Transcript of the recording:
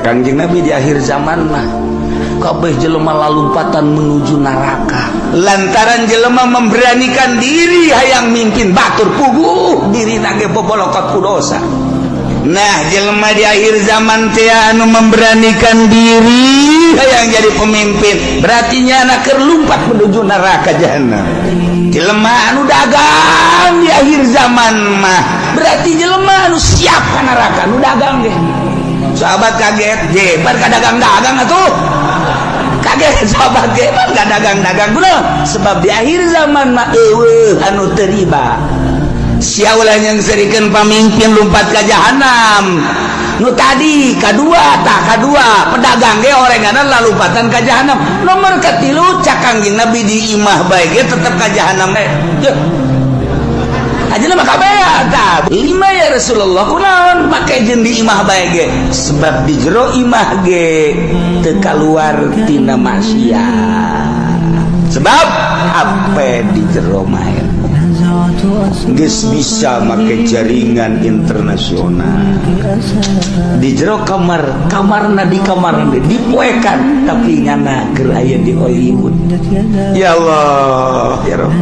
Kanjeng Nabi di akhir zaman mah kabeh jelema lalumpatan menuju neraka lantaran jelema memberanikan diri hayang mimpin batur puguh diri nage bobolokot ku dosa. Nah jelema di akhir zaman teh anu memberanikan diri hayang jadi pemimpin berarti nyana keur lumpat menuju neraka jahanam. Jelema anu dagang di akhir zaman mah berarti jelema anu siap ka neraka anu dagang deh. Sahabat kaget, jebar ka dagang-dagang atuh. Kaget sahabat jebar ka dagang-dagang bener. Sebab di akhir zaman mah eueuh anu teu riba. Sia ulah yang serikeun pamimpin lumpat ka jahanam. Nu tadi kadua pedagang ge orangana lalumpatan ka jahanam. Nomor katilu cak Kangjeng Nabi di imah bae ge tetep ka jahanam ge. Aja mah kabeh tah. Lima ya Rasulullah kunaon make jeung di imah bae ge sebab di jero imah ge teu kaluar tina maksiat. Sebab apa di jero mah geus bisa make jaringan internasional. Di jero kamarna di kamar dipoekan tapi nyana keur aya di Hollywood. Ya Allah ya Rabb.